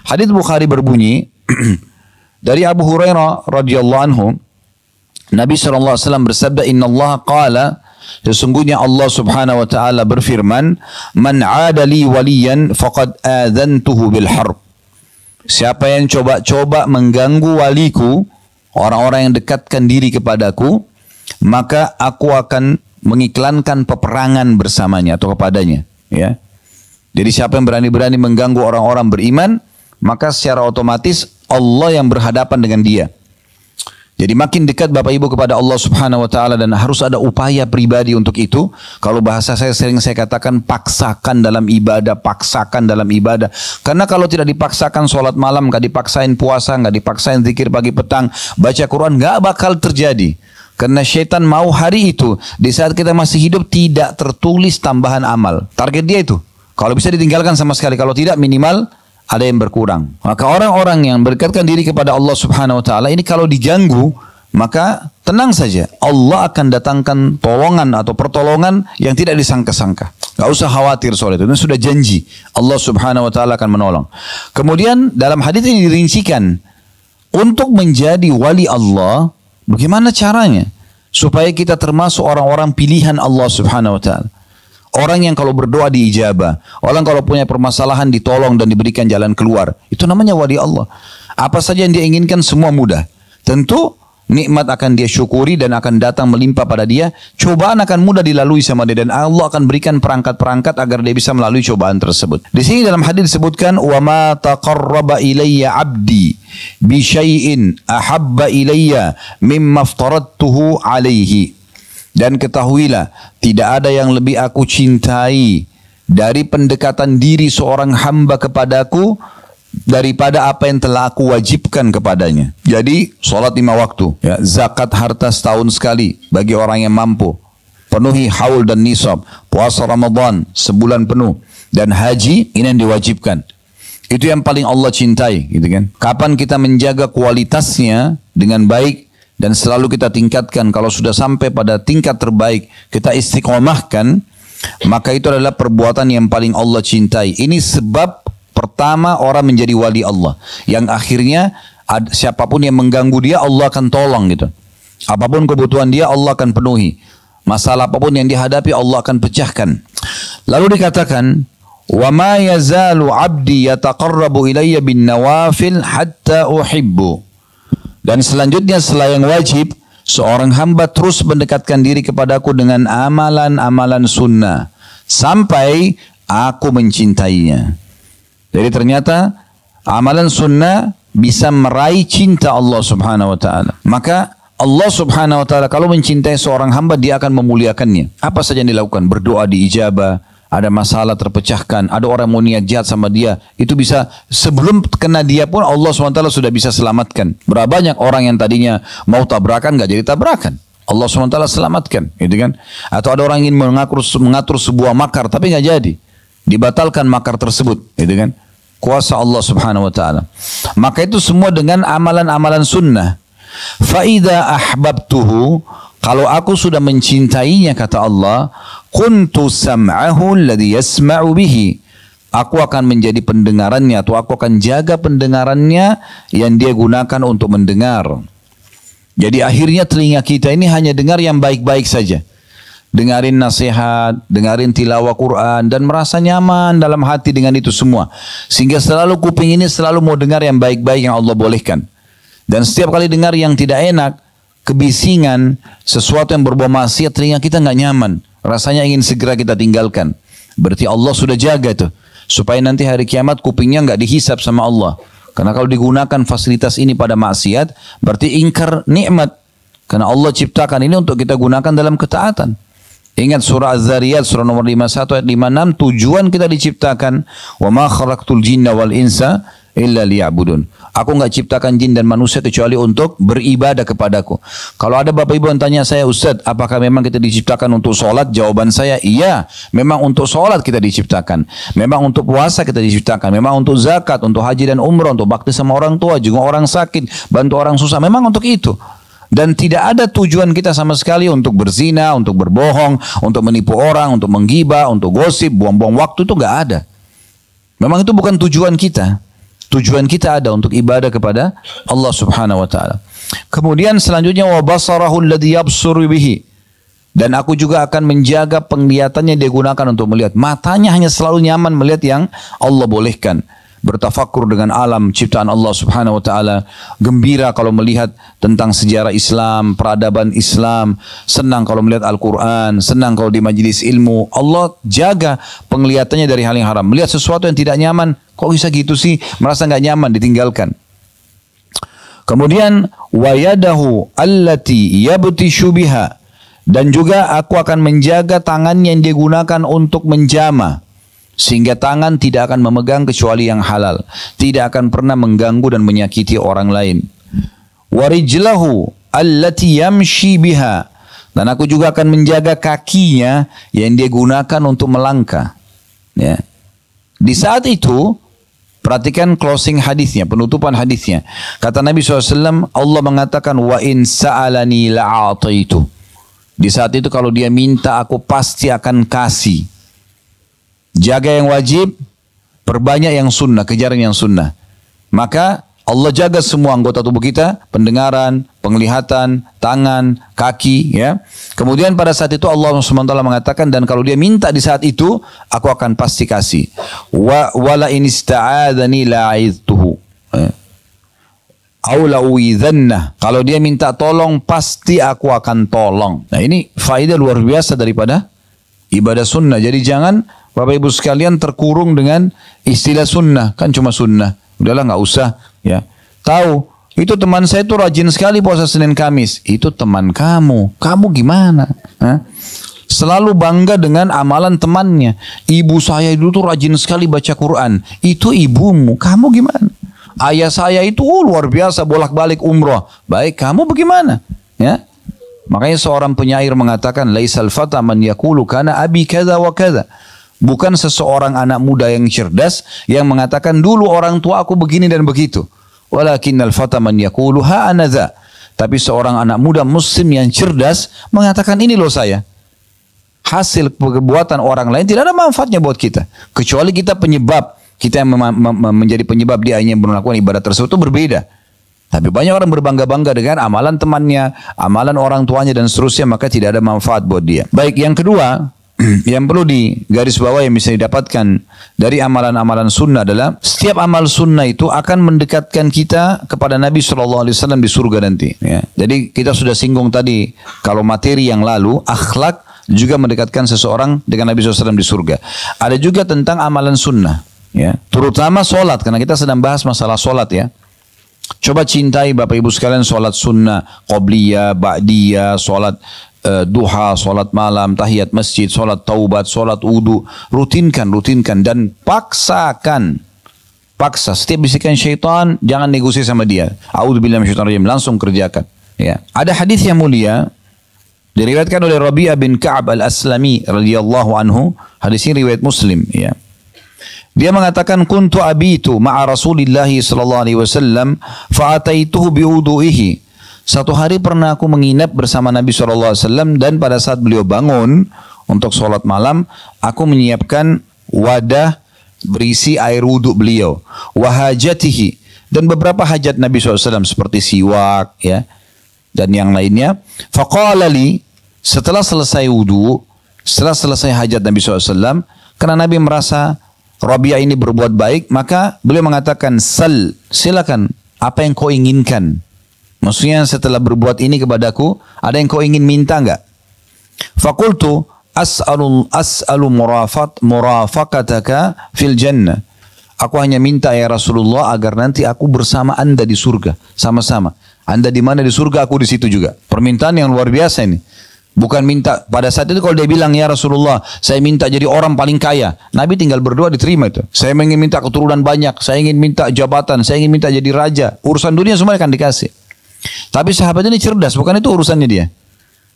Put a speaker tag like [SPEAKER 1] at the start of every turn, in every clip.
[SPEAKER 1] Hadits Bukhari berbunyi dari Abu Hurairah radhiyallahu anhu, Nabi SAW bersabda, Inna Allah qala, sesungguhnya Allah subhanahu wa ta'ala berfirman, Man adali waliyan faqad adhantuhu bil harb. Siapa yang coba-coba mengganggu waliku, orang-orang yang dekatkan diri kepadaku, maka aku akan mengiklankan peperangan bersamanya atau kepadanya. Ya. Jadi siapa yang berani-berani mengganggu orang-orang beriman, maka secara otomatis Allah yang berhadapan dengan dia. Jadi makin dekat Bapak Ibu kepada Allah subhanahu wa ta'ala, dan harus ada upaya pribadi untuk itu. Kalau bahasa saya sering saya katakan, paksakan dalam ibadah, paksakan dalam ibadah. Karena kalau tidak dipaksakan sholat malam, gak dipaksain puasa, gak dipaksain zikir pagi petang, baca Quran, gak bakal terjadi. Karena syaitan mau hari itu, di saat kita masih hidup, tidak tertulis tambahan amal. Target dia itu. Kalau bisa ditinggalkan sama sekali, kalau tidak minimal ada yang berkurang. Maka orang-orang yang berdekatkan diri kepada Allah subhanahu wa ta'ala ini kalau diganggu, maka tenang saja. Allah akan datangkan tolongan atau pertolongan yang tidak disangka-sangka. Gak usah khawatir soal itu. Itu sudah janji. Allah subhanahu wa ta'ala akan menolong. Kemudian dalam hadis ini dirincikan, untuk menjadi wali Allah, bagaimana caranya? Supaya kita termasuk orang-orang pilihan Allah subhanahu wa ta'ala. Orang yang kalau berdoa diijabah. Orang kalau punya permasalahan ditolong dan diberikan jalan keluar. Itu namanya wali Allah. Apa saja yang dia inginkan semua mudah. Tentu nikmat akan dia syukuri dan akan datang melimpah pada dia. Cobaan akan mudah dilalui sama dia. Dan Allah akan berikan perangkat-perangkat agar dia bisa melalui cobaan tersebut. Di sini dalam hadis disebutkan, وَمَا تَقَرَّبَ إِلَيَّ عَبْدِي بِشَيْءٍ أَحَبَّ إِلَيَّ مِمَّا افْتَرَضْتُهُ عَلَيْهِ. Dan ketahuilah, tidak ada yang lebih aku cintai dari pendekatan diri seorang hamba kepadaku daripada apa yang telah aku wajibkan kepadanya. Jadi, sholat 5 waktu, ya, zakat harta setahun sekali bagi orang yang mampu, penuhi haul dan nisab, puasa Ramadan sebulan penuh, dan haji ini yang diwajibkan. Itu yang paling Allah cintai, gitu kan? Kapan kita menjaga kualitasnya dengan baik, dan selalu kita tingkatkan, kalau sudah sampai pada tingkat terbaik, kita istiqomahkan, maka itu adalah perbuatan yang paling Allah cintai. Ini sebab pertama orang menjadi wali Allah. Yang akhirnya, siapapun yang mengganggu dia, Allah akan tolong gitu. Apapun kebutuhan dia, Allah akan penuhi. Masalah apapun yang dihadapi, Allah akan pecahkan. Lalu dikatakan, وَمَا يَزَالُ عَبْدِي يَتَقَرَّبُ إِلَيَّ بِالنَّوَافِلْ حَتَّى أُحِبُّ. Dan selanjutnya setelah yang wajib, seorang hamba terus mendekatkan diri kepadaku dengan amalan-amalan sunnah. Sampai aku mencintainya. Jadi ternyata amalan sunnah bisa meraih cinta Allah subhanahu wa ta'ala. Maka Allah subhanahu wa ta'ala kalau mencintai seorang hamba, dia akan memuliakannya. Apa saja yang dilakukan? Berdoa diijabah. Ada masalah terpecahkan, ada orang mau niat jahat sama dia, itu bisa sebelum kena dia pun Allah SWT sudah bisa selamatkan. Berapa banyak orang yang tadinya mau tabrakan gak jadi tabrakan, Allah SWT selamatkan, gitu kan? Atau ada orang ingin mengatur sebuah makar tapi gak jadi, dibatalkan makar tersebut, gitu kan? Kuasa Allah Subhanahu Wa Taala. Maka itu semua dengan amalan-amalan sunnah. Faida ahbabtuhu, kalau aku sudah mencintainya, kata Allah, kuntu sam'ahu alladhi yasma'u bihi, aku akan menjadi pendengarannya, atau aku akan jaga pendengarannya yang dia gunakan untuk mendengar. Jadi akhirnya telinga kita ini hanya dengar yang baik-baik saja. Dengarin nasihat, dengarin tilawah Quran, dan merasa nyaman dalam hati dengan itu semua. Sehingga selalu kuping ini selalu mau dengar yang baik-baik yang Allah bolehkan. Dan setiap kali dengar yang tidak enak, kebisingan, sesuatu yang berbau maksiat, telinga kita nggak nyaman. Rasanya ingin segera kita tinggalkan. Berarti Allah sudah jaga tuh. Supaya nanti hari kiamat kupingnya nggak dihisap sama Allah. Karena kalau digunakan fasilitas ini pada maksiat, berarti ingkar nikmat. Karena Allah ciptakan ini untuk kita gunakan dalam ketaatan. Ingat surah Az-Zariyat, surah nomor 51 ayat 56, tujuan kita diciptakan, wa ma khalaqtul jinna wal insa illa liya'budun. Aku enggak ciptakan jin dan manusia kecuali untuk beribadah kepadaku. Kalau ada Bapak Ibu yang tanya saya, Ustaz, apakah memang kita diciptakan untuk sholat? Jawaban saya, iya. Memang untuk sholat kita diciptakan. Memang untuk puasa kita diciptakan. Memang untuk zakat, untuk haji dan umrah, untuk bakti sama orang tua, juga orang sakit, bantu orang susah. Memang untuk itu. Dan tidak ada tujuan kita sama sekali untuk berzina, untuk berbohong, untuk menipu orang, untuk menggibah, untuk gosip, buang-buang waktu, itu enggak ada. Memang itu bukan tujuan kita. Tujuan kita ada untuk ibadah kepada Allah Subhanahu wa taala. Kemudian selanjutnya wa basarahu alladhi yabsuru bihi. Dan aku juga akan menjaga penglihatannya dia gunakan untuk melihat. Matanya hanya selalu nyaman melihat yang Allah bolehkan. Bertafakur dengan alam ciptaan Allah Subhanahu wa taala, gembira kalau melihat tentang sejarah Islam, peradaban Islam, senang kalau melihat Al-Qur'an, senang kalau di majelis ilmu. Allah jaga penglihatannya dari hal yang haram. Melihat sesuatu yang tidak nyaman, kok bisa gitu sih? Merasa nggak nyaman, ditinggalkan. Kemudian wayadahu allati yabtishu biha, dan juga aku akan menjaga tangannya yang digunakan untuk menjama. Sehingga tangan tidak akan memegang kecuali yang halal. Tidak akan pernah mengganggu dan menyakiti orang lain. Warijlahu allati yamshi biha. Dan aku juga akan menjaga kakinya yang dia gunakan untuk melangkah. Ya. Di saat itu, perhatikan closing hadisnya, penutupan hadisnya. Kata Nabi SAW, Allah mengatakan, wa in sa'alani la'ataitu. Di saat itu kalau dia minta, aku pasti akan kasih. Jaga yang wajib, perbanyak yang sunnah, kejar yang sunnah. Maka Allah jaga semua anggota tubuh kita, pendengaran, penglihatan, tangan, kaki. Ya. Kemudian pada saat itu Allah SWT mengatakan, dan kalau dia minta di saat itu, aku akan pasti kasih. Wala in ista'adhani la'idtuhu. Kalau dia minta tolong, pasti aku akan tolong. Nah ini faedah luar biasa daripada ibadah sunnah. Jadi jangan Bapak Ibu sekalian terkurung dengan istilah sunnah. Kan cuma sunnah. Udahlah nggak usah. Ya. Tahu, itu teman saya itu rajin sekali puasa Senin Kamis. Itu teman kamu. Kamu gimana? Hah? Selalu bangga dengan amalan temannya. Ibu saya dulu tuh rajin sekali baca Quran. Itu ibumu. Kamu gimana? Ayah saya itu luar biasa bolak-balik umroh. Baik, kamu bagaimana? Ya. Makanya seorang penyair mengatakan, laisal fata man yaqulu kana abi kadza wa kadza. Bukan seseorang anak muda yang cerdas yang mengatakan dulu orang tua aku begini dan begitu. Walakinnal fata man yaqulu ha anadza. Tapi seorang anak muda muslim yang cerdas mengatakan ini loh saya. Hasil perbuatan orang lain tidak ada manfaatnya buat kita. Kecuali kita penyebab. Kita yang menjadi penyebab dia hanya melakukan ibadah tersebut itu berbeda. Tapi banyak orang berbangga-bangga dengan amalan temannya, amalan orang tuanya dan seterusnya, maka tidak ada manfaat buat dia. Baik, yang kedua, yang perlu digaris bawah yang bisa didapatkan dari amalan-amalan sunnah adalah setiap amal sunnah itu akan mendekatkan kita kepada Nabi SAW di surga nanti. Ya. Jadi kita sudah singgung tadi kalau materi yang lalu, akhlak juga mendekatkan seseorang dengan Nabi SAW di surga. Ada juga tentang amalan sunnah. Ya, terutama solat, karena kita sedang bahas masalah solat ya. Coba cintai Bapak Ibu sekalian solat sunnah, qobliyah, ba'diyah, solat duha, solat malam, tahiyat masjid, solat taubat, solat wudu. Rutinkan dan paksakan. Paksa, setiap bisikan syaitan jangan negosiasi sama dia. A'udzubillahi minasyaitonir rajim, langsung kerjakan. Ya. Ada hadis yang mulia diriwayatkan oleh Rabi'ah bin Ka'ab al-Aslami radhiyallahu anhu. Hadis ini riwayat Muslim ya. Dia mengatakan kuntu abitu ma'a Rasulillah sallallahu alaihi wasallam fa'ataituhu biwudu'ihi. Satu hari pernah aku menginap bersama Nabi sallallahu alaihi wasallam dan pada saat beliau bangun untuk sholat malam, aku menyiapkan wadah berisi air wudhu beliau, wahajatihi, dan beberapa hajat Nabi SAW seperti siwak ya dan yang lainnya. Faqala li, setelah selesai wudhu, setelah selesai hajat Nabi SAW, karena Nabi merasa Rabi'ah ini berbuat baik, maka beliau mengatakan, silakan, apa yang kau inginkan? Maksudnya setelah berbuat ini kepadaku, ada yang kau ingin minta enggak? Fakultu, as'alu murafaqataka fil jannah. Aku hanya minta ya Rasulullah agar nanti aku bersama anda di surga, sama-sama. Anda di mana di surga, aku di situ juga. Permintaan yang luar biasa ini. Bukan minta, pada saat itu kalau dia bilang, ya Rasulullah, saya minta jadi orang paling kaya. Nabi tinggal berdoa diterima itu. Saya ingin minta keturunan banyak, saya ingin minta jabatan, saya ingin minta jadi raja. Urusan dunia semua akan dikasih. Tapi sahabat ini cerdas, bukan itu urusannya dia.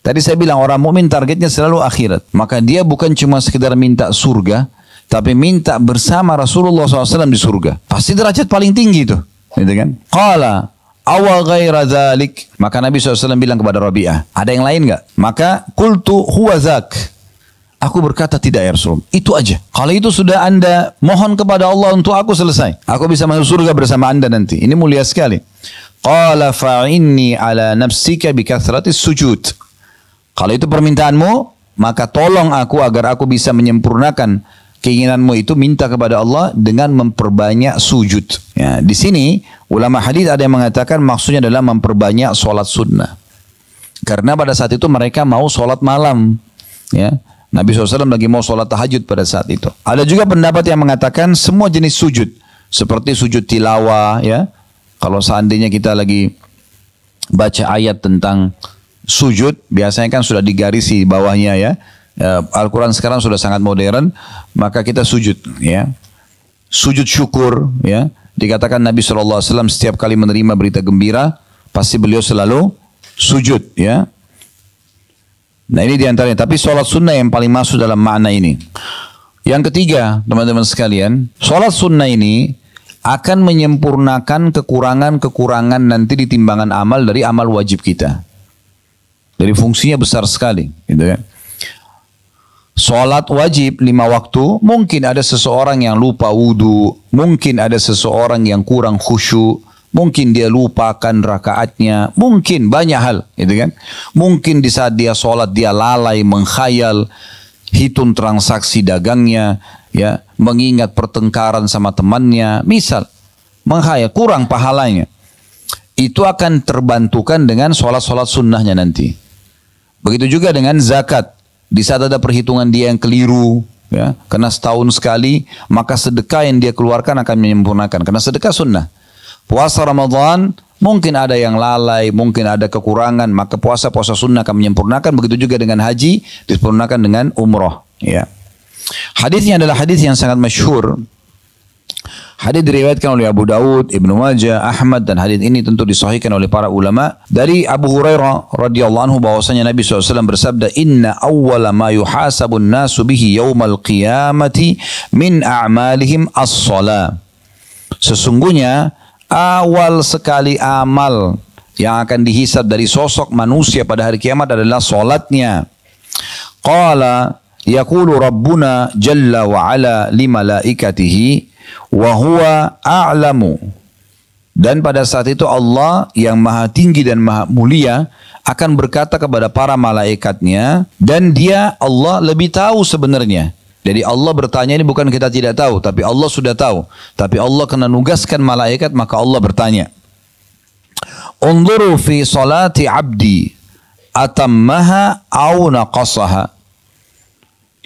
[SPEAKER 1] Tadi saya bilang orang mukmin targetnya selalu akhirat. Maka dia bukan cuma sekedar minta surga, tapi minta bersama Rasulullah SAW di surga. Pasti derajat paling tinggi itu. Gitu kan? Qala awa ghaira dzalik, maka Nabi SAW bilang kepada Rabi'ah, ada yang lain enggak? Maka qultu huwa dzak, Aku berkata tidak ya Rasulullah. Itu aja. Kalau itu sudah anda mohon kepada Allah untuk aku, selesai. Aku bisa masuk surga bersama anda nanti. Ini mulia sekali. Qala fa'inni ala nafsika bikathratis sujud. Kalau itu permintaanmu, maka tolong aku agar aku bisa menyempurnakan keinginanmu itu, minta kepada Allah dengan memperbanyak sujud. Ya, di sini ulama hadis ada yang mengatakan maksudnya adalah memperbanyak sholat sunnah. Karena pada saat itu mereka mau sholat malam. Ya. Nabi SAW lagi mau sholat tahajud pada saat itu. Ada juga pendapat yang mengatakan semua jenis sujud. Seperti sujud tilawah. Ya. Kalau seandainya kita lagi baca ayat tentang sujud, biasanya kan sudah digarisi bawahnya ya. Al-Quran sekarang sudah sangat modern, maka kita sujud. Ya. Sujud syukur. Ya. Dikatakan Nabi SAW setiap kali menerima berita gembira, pasti beliau selalu sujud. Ya. Nah ini diantaranya. Tapi sholat sunnah yang paling masuk dalam makna ini. Yang ketiga, teman-teman sekalian, sholat sunnah ini akan menyempurnakan kekurangan-kekurangan nanti di timbangan amal dari amal wajib kita. Jadi fungsinya besar sekali. Gitu ya. Sholat wajib 5 waktu, mungkin ada seseorang yang lupa wudu, mungkin ada seseorang yang kurang khusyuk, mungkin dia lupakan rakaatnya, mungkin banyak hal, gitu kan? Mungkin di saat dia sholat dia lalai, menghayal, hitung transaksi dagangnya, ya, mengingat pertengkaran sama temannya, misal, menghayal, kurang pahalanya. Itu akan terbantukan dengan sholat-sholat sunnahnya nanti. Begitu juga dengan zakat. Di saat ada perhitungan dia yang keliru, ya, karena setahun sekali, maka sedekah yang dia keluarkan akan menyempurnakan. Karena sedekah sunnah. Puasa Ramadan, mungkin ada yang lalai, mungkin ada kekurangan, maka puasa-puasa sunnah akan menyempurnakan. Begitu juga dengan haji, disempurnakan dengan umroh. Ya. Hadisnya adalah hadis yang sangat masyhur. Hadis diriwayatkan oleh Abu Daud, Ibnu Majah, Ahmad, dan hadis ini tentu disahihkan oleh para ulama. Dari Abu Hurairah radhiyallahu anhu bahwasanya Nabi SAW bersabda, Inna awwala ma yuhasabun nasu bihi yawmal qiyamati min a'malihim as-salah. Sesungguhnya awal sekali amal yang akan dihisab dari sosok manusia pada hari kiamat adalah solatnya. Qala yaqulu Rabbuna jalla wa ala li malaikatihi wa huwa a'lamu. Dan pada saat itu Allah yang maha tinggi dan maha mulia akan berkata kepada para malaikatnya, dan dia Allah lebih tahu sebenarnya. Jadi Allah bertanya ini bukan kita tidak tahu, tapi Allah sudah tahu. Tapi Allah kena nugaskan malaikat, maka Allah bertanya. Unzuru fi salati abdi atammaha au naqasaha.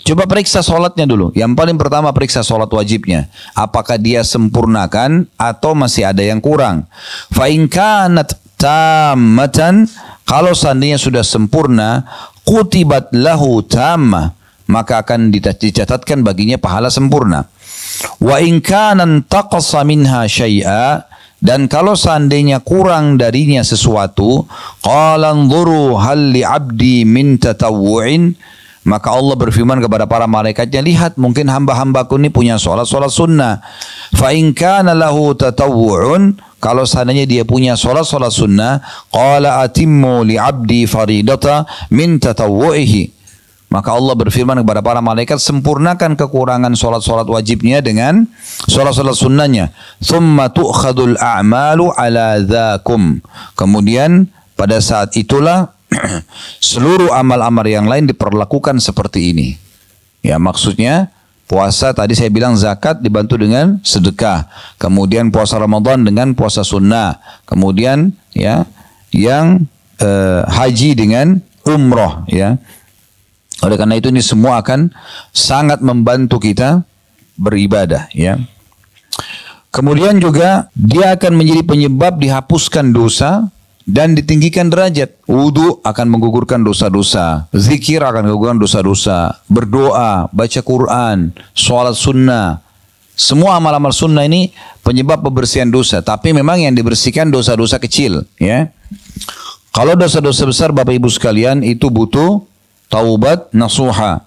[SPEAKER 1] Coba periksa solatnya dulu. Yang paling pertama periksa solat wajibnya. Apakah dia sempurnakan atau masih ada yang kurang. Fa in kanat tammatan, kalau seandainya sudah sempurna, kutibat lahu tammah, maka akan dicatatkan baginya pahala sempurna. Wa in kana taqasa minha syai'a, dan kalau seandainya kurang darinya sesuatu, qala anzuru hal li 'abdi min tatawwu'in, maka Allah berfirman kepada para malaikatnya, lihat mungkin hamba-hambaku ini punya sholat sunnah. Fa in kana lahu tatawwu'un, kalau seandainya dia punya sholat sunnah, qala atimmu li 'abdi faridata min tatawwu'ihi, maka Allah berfirman kepada para malaikat, sempurnakan kekurangan sholat wajibnya dengan sholat sunnahnya. Thumma tu'khadul a'malu ala dhakum. Kemudian pada saat itulah seluruh amal-amal yang lain diperlakukan seperti ini. Ya, maksudnya puasa tadi saya bilang zakat dibantu dengan sedekah. Kemudian puasa Ramadan dengan puasa sunnah. Kemudian ya yang haji dengan umroh, ya. Oleh karena itu ini semua akan sangat membantu kita beribadah, ya. Kemudian juga dia akan menjadi penyebab dihapuskan dosa dan ditinggikan derajat. Wudu akan menggugurkan dosa-dosa, zikir akan menggugurkan dosa-dosa, berdoa, baca Quran, sholat sunnah, semua amal-amal sunnah ini penyebab pembersihan dosa. Tapi memang yang dibersihkan dosa-dosa kecil, ya. Kalau dosa-dosa besar Bapak Ibu sekalian itu butuh taubat nasuha.